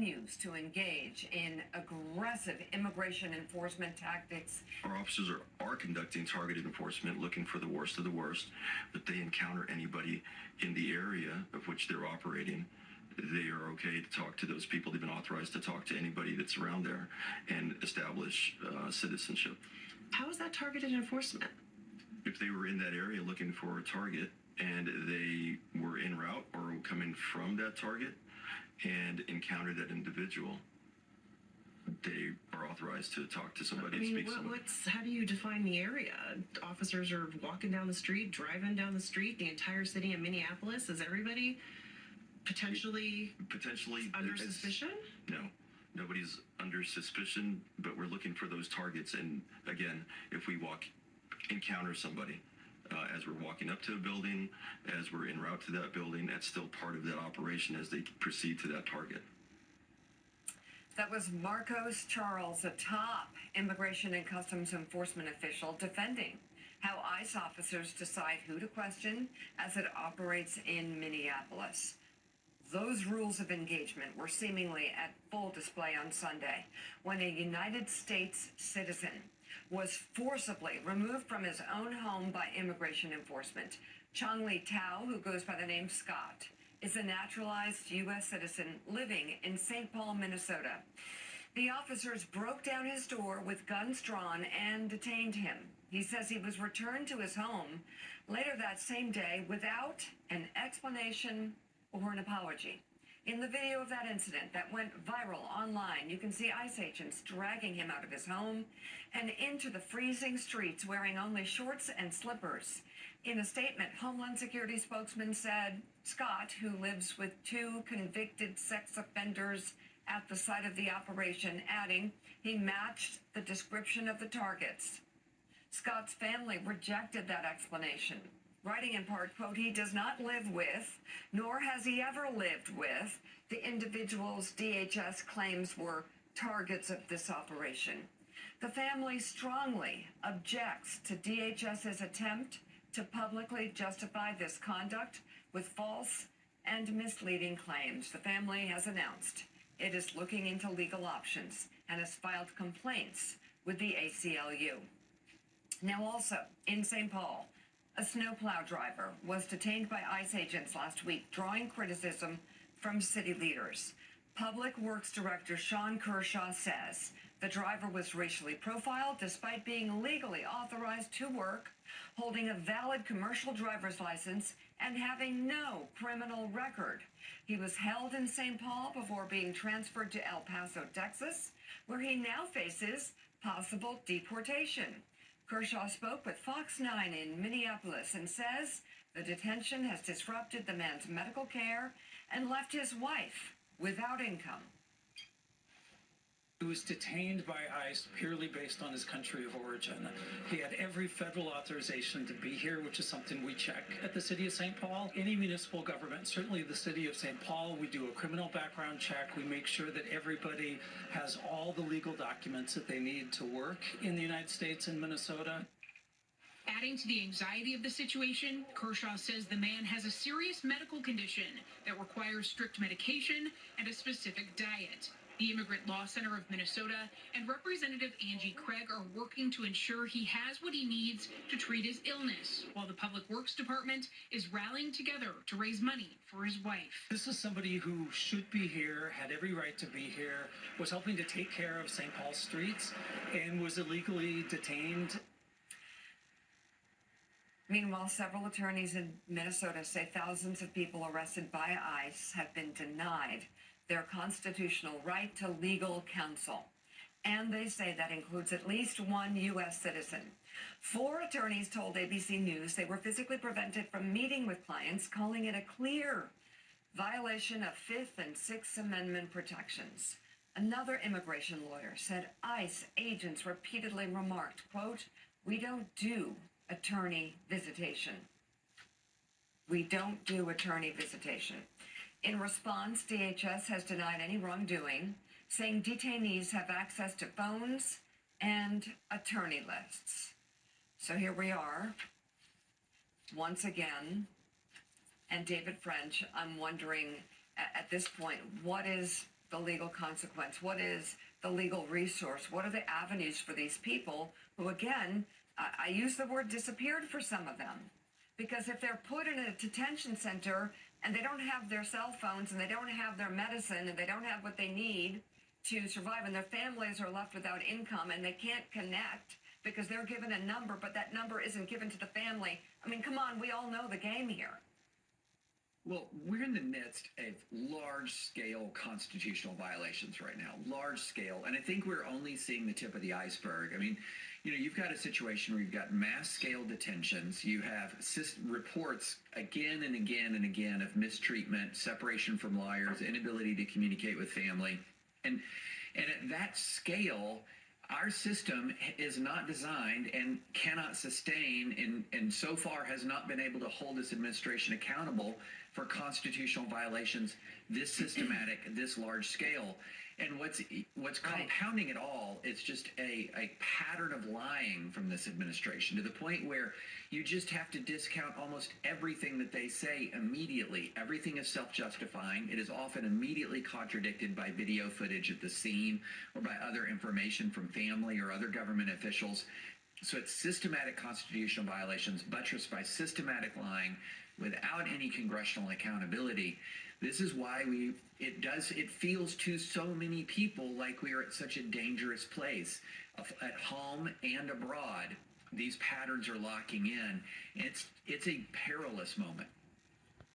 continues to engage in aggressive immigration enforcement tactics. Our officers are conducting targeted enforcement, looking for the worst of the worst, but they encounter anybody in the area of which they're operating. They are okay to talk to those people. They've been authorized to talk to anybody that's around there and establish citizenship. How is that targeted enforcement? If they were in that area looking for a target and they were en route or coming from that target and encountered that individual, they are authorized to talk to somebody and speak to somebody. How do you define the area? Officers are walking down the street, driving down the street, the entire city of Minneapolis. Is everybody potentially under suspicion? No, nobody's under suspicion, but we're looking for those targets. And again, if we encounter somebody as we're walking up to a building, as we're en route to that building, that's still part of that operation as they proceed to that target. That was Marcos Charles, a top Immigration and Customs Enforcement official, defending how ICE officers decide who to question as it operates in Minneapolis. Those rules of engagement were seemingly at full display on Sunday when a United States citizen was forcibly removed from his own home by immigration enforcement. Chong-Li Tao, who goes by the name Scott, is a naturalized U.S. citizen living in St. Paul, Minnesota. The officers broke down his door with guns drawn and detained him. He says he was returned to his home later that same day without an explanation or an apology. In the video of that incident that went viral online, you can see ICE agents dragging him out of his home and into the freezing streets wearing only shorts and slippers. In a statement, Homeland Security spokesman said Scott, who lives with 2 convicted sex offenders at the site of the operation, adding he matched the description of the targets. Scott's family rejected that explanation, writing in part, quote, he does not live with, nor has he ever lived with, the individuals DHS claims were targets of this operation. The family strongly objects to DHS's attempt to publicly justify this conduct with false and misleading claims. The family has announced it is looking into legal options and has filed complaints with the ACLU. Now also, in St. Paul, a snowplow driver was detained by ICE agents last week, drawing criticism from city leaders. Public Works Director Sean Kershaw says the driver was racially profiled despite being legally authorized to work, holding a valid commercial driver's license, and having no criminal record. He was held in St. Paul before being transferred to El Paso, Texas, where he now faces possible deportation. Kershaw spoke with Fox 9 in Minneapolis and says the detention has disrupted the man's medical care and left his wife without income. He was detained by ICE purely based on his country of origin. He had every federal authorization to be here, which is something we check at the city of St. Paul. Any municipal government, certainly the city of St. Paul, we do a criminal background check. We make sure that everybody has all the legal documents that they need to work in the United States and Minnesota. Adding to the anxiety of the situation, Kershaw says the man has a serious medical condition that requires strict medication and a specific diet. The Immigrant Law Center of Minnesota and Representative Angie Craig are working to ensure he has what he needs to treat his illness, while the Public Works Department is rallying together to raise money for his wife. This is somebody who should be here, had every right to be here, was helping to take care of St. Paul streets, and was illegally detained. Meanwhile, several attorneys in Minnesota say thousands of people arrested by ICE have been denied their constitutional right to legal counsel. And they say that includes at least one U.S. citizen. 4 attorneys told ABC News they were physically prevented from meeting with clients, calling it a clear violation of Fifth and Sixth Amendment protections. Another immigration lawyer said ICE agents repeatedly remarked, quote, we don't do attorney visitation. We don't do attorney visitation. In response, DHS has denied any wrongdoing, saying detainees have access to phones and attorney lists. So here we are, once again. And David French, I'm wondering at this point, what is the legal consequence? What is the legal resource? What are the avenues for these people who, again, I use the word disappeared for some of them? Because if they're put in a detention center and they don't have their cell phones and they don't have their medicine and they don't have what they need to survive, and their families are left without income and they can't connect because they're given a number, but that number isn't given to the family. I mean, come on, we all know the game here. Well, we're in the midst of large-scale constitutional violations right now, large scale, and I think we're only seeing the tip of the iceberg. I mean, you know, you've got a situation where you've got mass-scale detentions, you have reports again and again and again of mistreatment, separation from lawyers, inability to communicate with family, and at that scale, our system is not designed and cannot sustain and so far has not been able to hold this administration accountable for constitutional violations this systematic, this large scale. And what's compounding it all is just a pattern of lying from this administration to the point where you just have to discount almost everything that they say immediately. Everything is self-justifying. It is often immediately contradicted by video footage at the scene or by other information from family or other government officials. So it's systematic constitutional violations buttressed by systematic lying without any congressional accountability. This is why it feels to so many people like we are at such a dangerous place at home and abroad. These patterns are locking in. It's a perilous moment.